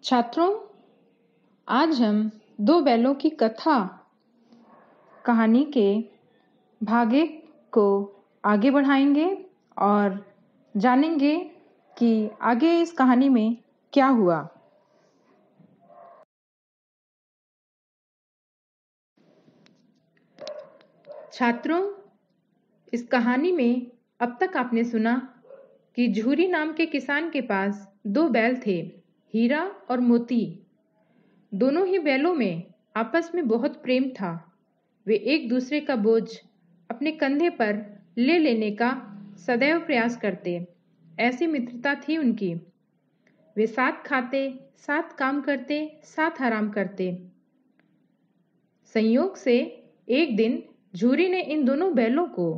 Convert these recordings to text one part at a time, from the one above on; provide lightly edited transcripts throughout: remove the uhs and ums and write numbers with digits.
छात्रों, आज हम दो बैलों की कहानी के भाग एक को आगे बढ़ाएंगे और जानेंगे कि आगे इस कहानी में क्या हुआ। छात्रों, इस कहानी में अब तक आपने सुना कि झूरी नाम के किसान के पास दो बैल थे, हीरा और मोती। दोनों ही बैलों में आपस में बहुत प्रेम था। वे एक दूसरे का बोझ अपने कंधे पर ले लेने का सदैव प्रयास करते। ऐसी मित्रता थी उनकी। वे साथ खाते, साथ काम करते, साथ आराम करते। संयोग से एक दिन झूरी ने इन दोनों बैलों को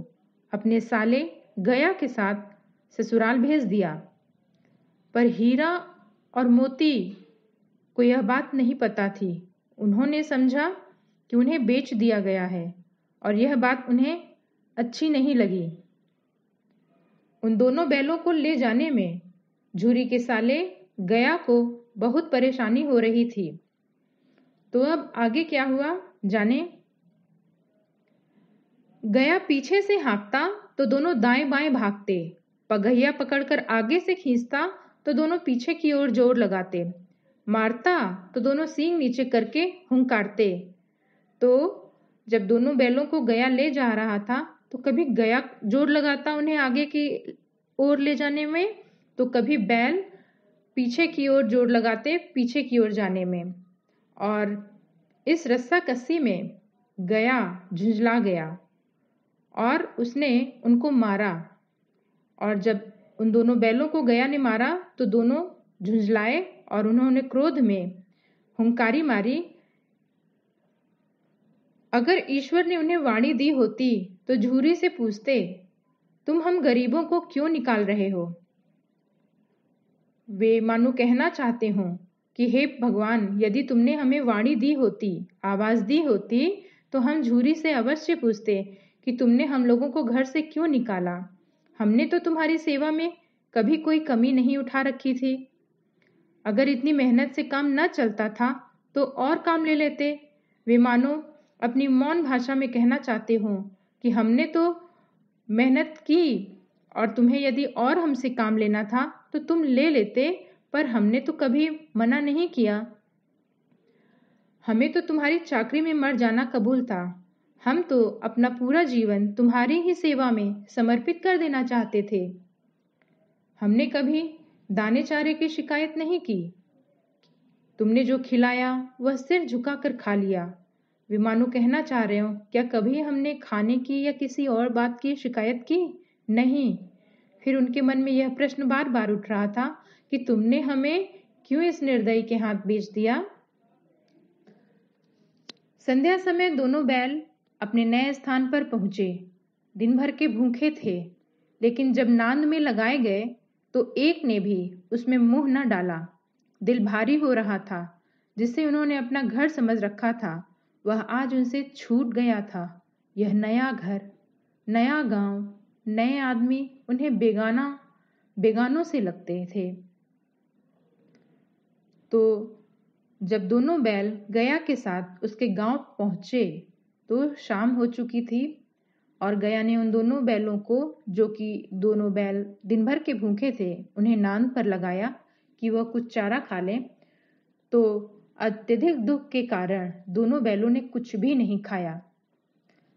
अपने साले गया के साथ ससुराल भेज दिया। पर हीरा और मोती को यह बात नहीं पता थी। उन्होंने समझा कि उन्हें बेच दिया गया है और यह बात उन्हें अच्छी नहीं लगी। उन दोनों बैलों को ले जाने में झूरी के साले गया को बहुत परेशानी हो रही थी। तो अब आगे क्या हुआ जाने। गया पीछे से हाँकता तो दोनों दाएं बाएं भागते। पगहिया पकड़कर आगे से खींचता तो दोनों पीछे की ओर जोर लगाते। मारता तो दोनों सींग नीचे करके हुंकारते। तो जब दोनों बैलों को गया ले जा रहा था तो कभी गया जोर लगाता उन्हें आगे की ओर ले जाने में, तो कभी बैल पीछे की ओर जोर लगाते पीछे की ओर जाने में। और इस रस्सा कस्सी में गया झुंझला गया और उसने उनको मारा। और जब उन दोनों बैलों को गया ने मारा तो दोनों झुंझलाए और उन्होंने क्रोध में हुंकारी मारी। अगर ईश्वर ने उन्हें वाणी दी होती तो झूरी से पूछते, तुम हम गरीबों को क्यों निकाल रहे हो? वे मानो कहना चाहते हों कि हे भगवान, यदि तुमने हमें वाणी दी होती, आवाज दी होती, तो हम झूरी से अवश्य पूछते कि तुमने हम लोगों को घर से क्यों निकाला। हमने तो तुम्हारी सेवा में कभी कोई कमी नहीं उठा रखी थी। अगर इतनी मेहनत से काम न चलता था तो और काम ले लेते। वे मानो अपनी मौन भाषा में कहना चाहते हों कि हमने तो मेहनत की और तुम्हें यदि और हमसे काम लेना था तो तुम ले लेते, पर हमने तो कभी मना नहीं किया। हमें तो तुम्हारी चाकरी में मर जाना कबूल था। हम तो अपना पूरा जीवन तुम्हारी ही सेवा में समर्पित कर देना चाहते थे। हमने कभी दाने चारे की शिकायत नहीं की। तुमने जो खिलाया वह सिर झुकाकर खा लिया। वे मानो कहना चाह रहे हो, क्या कभी हमने खाने की या किसी और बात की शिकायत की? नहीं। फिर उनके मन में यह प्रश्न बार बार उठ रहा था कि तुमने हमें क्यों इस निर्दयी के हाथ बेच दिया? संध्या समय दोनों बैल अपने नए स्थान पर पहुंचे। दिन भर के भूखे थे, लेकिन जब नांद में लगाए गए तो एक ने भी उसमें मुंह न डाला। दिल भारी हो रहा था। जिसे उन्होंने अपना घर समझ रखा था वह आज उनसे छूट गया था। यह नया घर, नया गांव, नए आदमी उन्हें बेगानों से लगते थे। तो जब दोनों बैल गया के साथ उसके गांव पहुंचे तो शाम हो चुकी थी और गया ने उन दोनों बैलों को, जो कि दोनों बैल दिन भर के भूखे थे, उन्हें नांद पर लगाया कि वह कुछ चारा खा लें। तो अत्यधिक दुख के कारण दोनों बैलों ने कुछ भी नहीं खाया।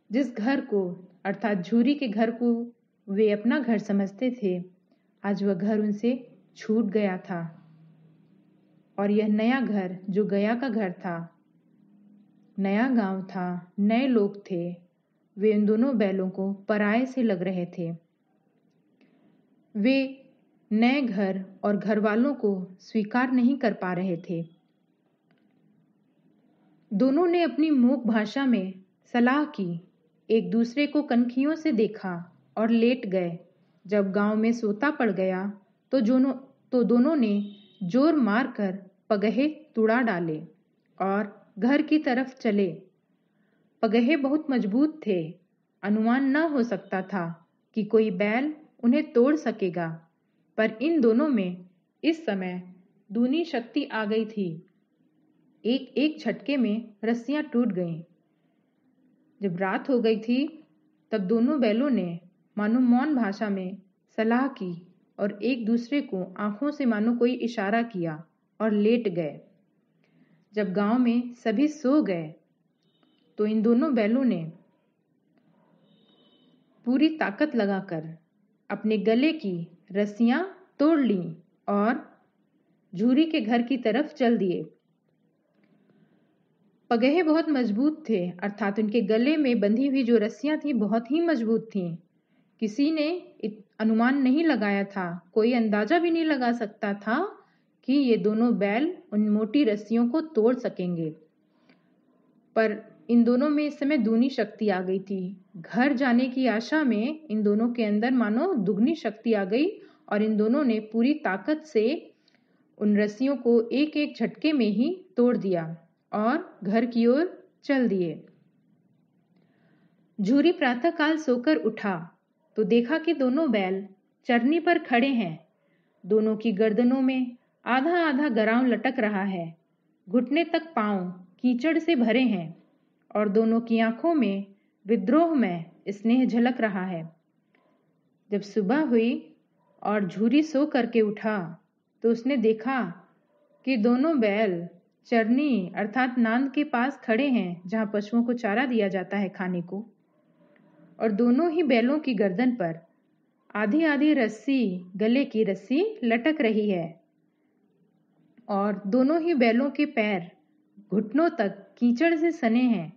जिस घर को अर्थात झूरी के घर को वे अपना घर समझते थे, आज वह घर उनसे छूट गया था। और यह नया घर जो गया का घर था, नया गांव था, नए लोग थे, वे इन दोनों बैलों को पराये से लग रहे थे। वे नए घर और घर वालों को स्वीकार नहीं कर पा रहे थे। दोनों ने अपनी मूक भाषा में सलाह की, एक दूसरे को कनखियों से देखा और लेट गए। जब गांव में सोता पड़ गया तो दोनों ने जोर मारकर पगहे तुड़ा डाले और घर की तरफ चले। पगहे बहुत मजबूत थे। अनुमान न हो सकता था कि कोई बैल उन्हें तोड़ सकेगा। पर इन दोनों में इस समय दूनी शक्ति आ गई थी। एक एक झटके में रस्सियां टूट गईं। जब रात हो गई थी तब दोनों बैलों ने मानो मौन भाषा में सलाह की और एक दूसरे को आंखों से मानो कोई इशारा किया और लेट गए। जब गांव में सभी सो गए तो इन दोनों बैलों ने पूरी ताकत लगाकर अपने गले की रस्सियां तोड़ लीं और झूरी के घर की तरफ चल दिए। पगहे बहुत मजबूत थे, अर्थात उनके गले में बंधी हुई जो रस्सियां थी बहुत ही मजबूत थीं। किसी ने अनुमान नहीं लगाया था, कोई अंदाजा भी नहीं लगा सकता था कि ये दोनों बैल उन मोटी रस्सियों को तोड़ सकेंगे। पर इन दोनों में इस समय दूनी शक्ति आ गई थी। घर जाने की आशा में इन दोनों के अंदर मानो दुगनी शक्ति आ गई और इन दोनों ने पूरी ताकत से उन रस्सियों को एक एक झटके में ही तोड़ दिया और घर की ओर चल दिए। झूरी प्रातःकाल सोकर उठा तो देखा कि दोनों बैल चरनी पर खड़े हैं। दोनों की गर्दनों में आधा आधा गराव लटक रहा है, घुटने तक पांव कीचड़ से भरे हैं और दोनों की आंखों में विद्रोह में स्नेह झलक रहा है। जब सुबह हुई और झूरी सो करके उठा तो उसने देखा कि दोनों बैल चरनी अर्थात नांद के पास खड़े हैं, जहां पशुओं को चारा दिया जाता है खाने को, और दोनों ही बैलों की गर्दन पर आधी आधी रस्सी, गले की रस्सी लटक रही है और दोनों ही बैलों के पैर घुटनों तक कीचड़ से सने हैं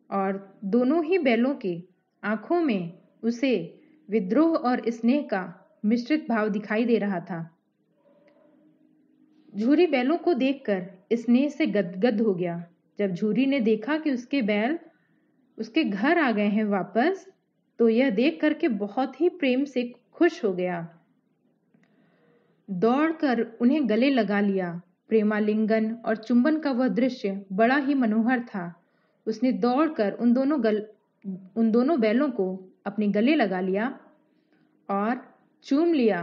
और दोनों ही बैलों के आंखों में उसे विद्रोह और स्नेह का मिश्रित भाव दिखाई दे रहा था। झूरी बैलों को देखकर स्नेह से गदगद हो गया। जब झूरी ने देखा कि उसके बैल उसके घर आ गए हैं वापस, तो यह देख करके बहुत ही प्रेम से खुश हो गया। दौड़कर उन्हें गले लगा लिया। प्रेमालिंगन और चुंबन का वह दृश्य बड़ा ही मनोहर था। उसने दौड़कर उन दोनों बैलों को अपने गले लगा लिया और चूम लिया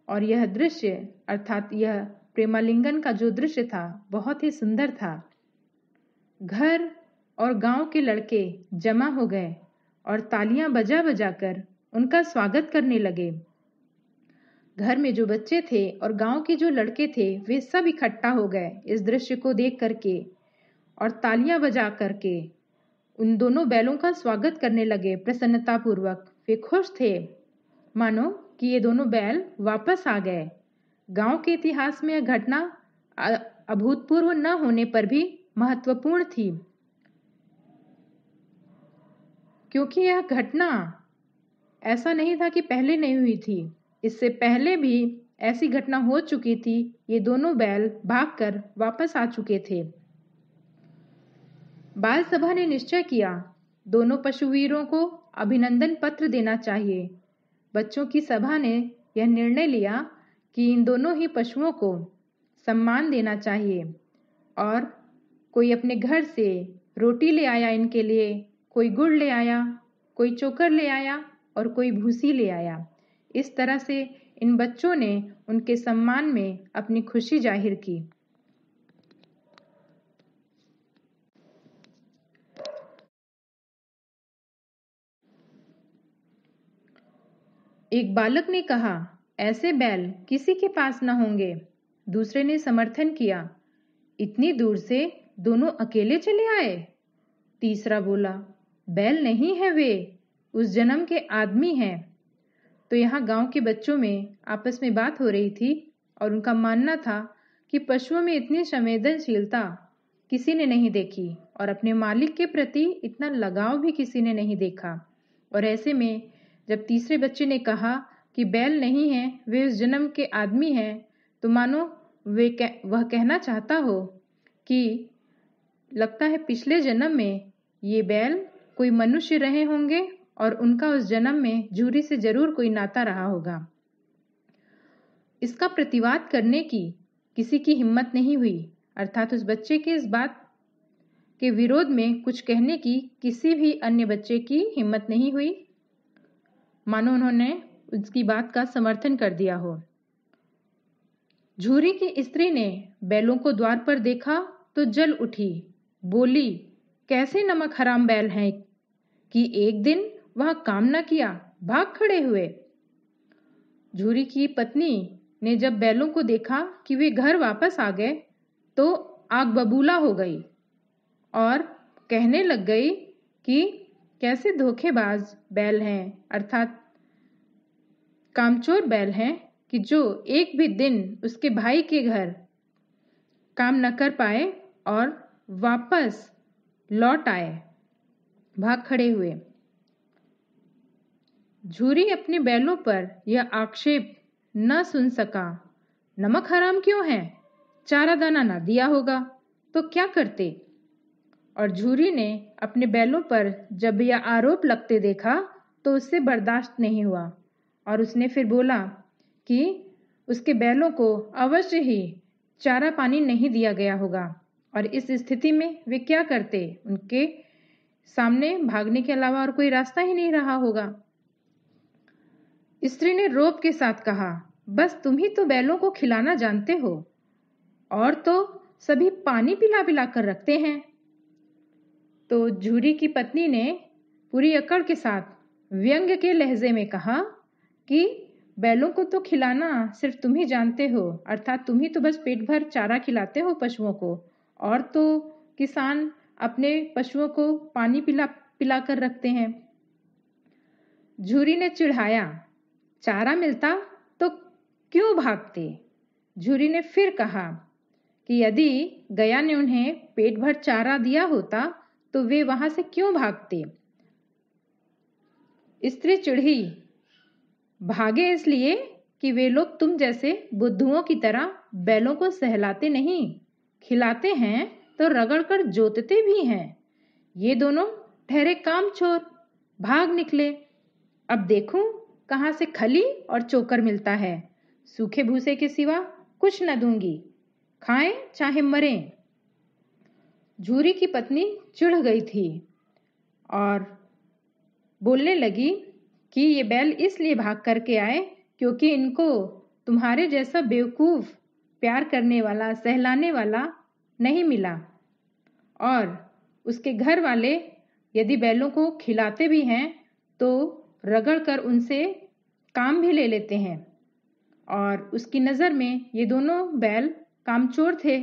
और यह दृश्य अर्थात यह प्रेमालिंगन का जो दृश्य था बहुत ही सुंदर था। घर और गांव के लड़के जमा हो गए और तालियां बजा बजाकर उनका स्वागत करने लगे। घर में जो बच्चे थे और गांव के जो लड़के थे वे सब इकट्ठा हो गए इस दृश्य को देख करके और तालियां बजा करके उन दोनों बैलों का स्वागत करने लगे प्रसन्नता पूर्वक। वे खुश थे मानो कि ये दोनों बैल वापस आ गए। गांव के इतिहास में यह घटना अभूतपूर्व न होने पर भी महत्वपूर्ण थी, क्योंकि यह घटना ऐसा नहीं था कि पहले नहीं हुई थी। इससे पहले भी ऐसी घटना हो चुकी थी। ये दोनों बैल भागकर वापस आ चुके थे। बाल सभा ने निश्चय किया दोनों पशुवीरों को अभिनंदन पत्र देना चाहिए। बच्चों की सभा ने यह निर्णय लिया कि इन दोनों ही पशुओं को सम्मान देना चाहिए और कोई अपने घर से रोटी ले आया इनके लिए, कोई गुड़ ले आया, कोई चोकर ले आया और कोई भूसी ले आया। इस तरह से इन बच्चों ने उनके सम्मान में अपनी खुशी जाहिर की। एक बालक ने कहा, ऐसे बैल किसी के पास न होंगे। दूसरे ने समर्थन किया, इतनी दूर से दोनों अकेले चले आए। तीसरा बोला, बैल नहीं है, वे उस जन्म के आदमी हैं। तो यहाँ गांव के बच्चों में आपस में बात हो रही थी और उनका मानना था कि पशुओं में इतनी संवेदनशीलता किसी ने नहीं देखी और अपने मालिक के प्रति इतना लगाव भी किसी ने नहीं देखा। और ऐसे में जब तीसरे बच्चे ने कहा कि बैल नहीं है, वे उस जन्म के आदमी हैं, तो मानो वह कहना चाहता हो कि लगता है पिछले जन्म में ये बैल कोई मनुष्य रहे होंगे और उनका उस जन्म में झूरी से जरूर कोई नाता रहा होगा। इसका प्रतिवाद करने की किसी की हिम्मत नहीं हुई, अर्थात उस बच्चे के इस बात के विरोध में कुछ कहने की किसी भी अन्य बच्चे की हिम्मत नहीं हुई, मानो उन्होंने उसकी बात का समर्थन कर दिया हो। झूरी की स्त्री ने बैलों को द्वार पर देखा तो जल उठी, बोली, कैसे नमक हराम बैल हैं कि एक दिन वहां काम न किया, भाग खड़े हुए। झूरी की पत्नी ने जब बैलों को देखा कि वे घर वापस आ गए तो आग बबूला हो गई और कहने लग गई कि कैसे धोखेबाज बैल हैं, अर्थात कामचोर बैल हैं कि जो एक भी दिन उसके भाई के घर काम न कर पाए और वापस लौट आए, भाग खड़े हुए। झूरी अपने बैलों पर यह आक्षेप न सुन सका। नमक हराम क्यों है? चारा दाना न दिया होगा तो क्या करते? और झूरी ने अपने बैलों पर जब यह आरोप लगते देखा तो उससे बर्दाश्त नहीं हुआ और उसने फिर बोला कि उसके बैलों को अवश्य ही चारा पानी नहीं दिया गया होगा और इस स्थिति में वे क्या करते? उनके सामने भागने के अलावा और कोई रास्ता ही नहीं रहा होगा। स्त्री ने रोब के साथ कहा, बस तुम ही तो बैलों को खिलाना जानते हो और तो सभी पानी पिला पिला कर रखते हैं। तो झूरी की पत्नी ने पूरी अकड़ के साथ व्यंग्य के लहजे में कहा कि बैलों को तो खिलाना सिर्फ तुम ही जानते हो, अर्थात तुम ही तो बस पेट भर चारा खिलाते हो पशुओं को, और तो किसान अपने पशुओं को पानी पिला पिला कर रखते हैं। झूरी ने चिढ़ाया, चारा मिलता तो क्यों भागते? झूरी ने फिर कहा कि यदि गया ने उन्हें पेट भर चारा दिया होता तो वे वहां से क्यों भागते? स्त्री चिढ़ी, भागे इसलिए कि वे लोग तुम जैसे बुद्धुओं की तरह बैलों को सहलाते नहीं, खिलाते हैं तो रगड़कर जोतते भी हैं। ये दोनों ठहरे कामचोर, भाग निकले। अब देखूं कहां से खली और चोकर मिलता है। सूखे भूसे के सिवा कुछ न दूंगी, खाएं चाहे मरें। झूरी की पत्नी चिढ़ गई थी और बोलने लगी कि ये बैल इसलिए भाग करके आए क्योंकि इनको तुम्हारे जैसा बेवकूफ, प्यार करने वाला, सहलाने वाला नहीं मिला, और उसके घर वाले यदि बैलों को खिलाते भी हैं तो रगड़ कर उनसे काम भी ले लेते हैं, और उसकी नज़र में ये दोनों बैल कामचोर थे,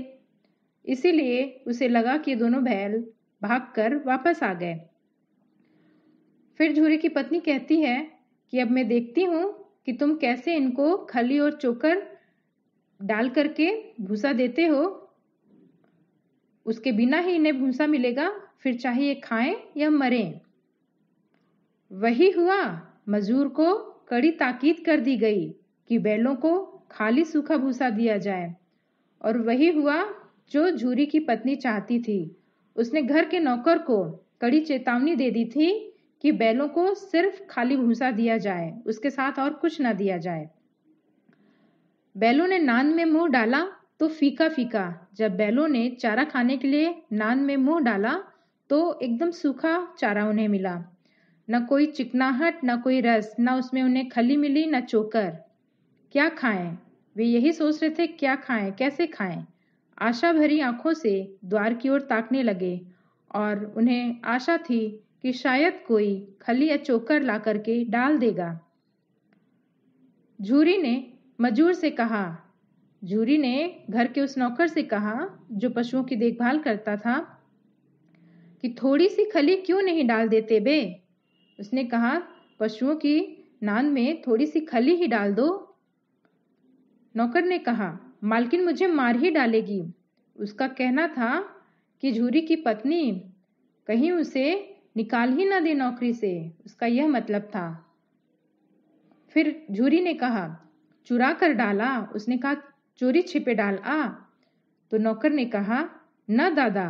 इसीलिए उसे लगा कि ये दोनों बैल भागकर वापस आ गए। फिर झूरी की पत्नी कहती है कि अब मैं देखती हूँ कि तुम कैसे इनको खली और चोकर डाल करके भूसा देते हो, उसके बिना ही इन्हें भूसा मिलेगा, फिर चाहे ये खाएं या मरें। वही हुआ, मजदूर को कड़ी ताकीद कर दी गई कि बैलों को खाली सूखा भूसा दिया जाए, और वही हुआ जो झूरी की पत्नी चाहती थी। उसने घर के नौकर को कड़ी चेतावनी दे दी थी कि बैलों को सिर्फ खाली भूसा दिया जाए, उसके साथ और कुछ ना दिया जाए। बैलों ने नान में मुंह डाला तो फीका फीका। जब बैलों ने चारा खाने के लिए नान में मुंह डाला तो एकदम सूखा चारा उन्हें मिला, न कोई चिकनाहट, न कोई रस, न उसमें उन्हें खली मिली, न चोकर। क्या खाएं? वे यही सोच रहे थे, क्या खाएं, कैसे खाएं। आशा भरी आंखों से द्वार की ओर ताकने लगे और उन्हें आशा थी कि शायद कोई खली या चोकर ला करके डाल देगा। झूरी ने मजूर से कहा, झूरी ने घर के उस नौकर से कहा जो पशुओं की देखभाल करता था कि थोड़ी सी खली क्यों नहीं डाल देते बे? उसने कहा, पशुओं की नान में थोड़ी सी खली ही डाल दो। नौकर ने कहा, मालकिन मुझे मार ही डालेगी। उसका कहना था कि झूरी की पत्नी कहीं उसे निकाल ही ना दे नौकरी से, उसका यह मतलब था। फिर झूरी ने कहा, चुरा कर डाला। उसने कहा, चोरी छिपे डाल आ। तो नौकर ने कहा, न दादा,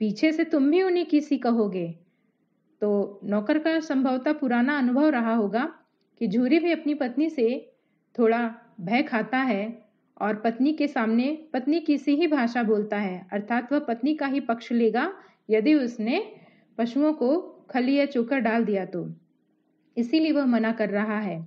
पीछे से तुम भी उन्हीं की सी कहोगे। तो नौकर का संभवतः पुराना अनुभव रहा होगा कि झूरी भी अपनी पत्नी से थोड़ा भय खाता है और पत्नी के सामने पत्नी की सी ही भाषा बोलता है, अर्थात वह पत्नी का ही पक्ष लेगा यदि उसने पशुओं को खली या चोकर डाल दिया तो, इसीलिए वह मना कर रहा है।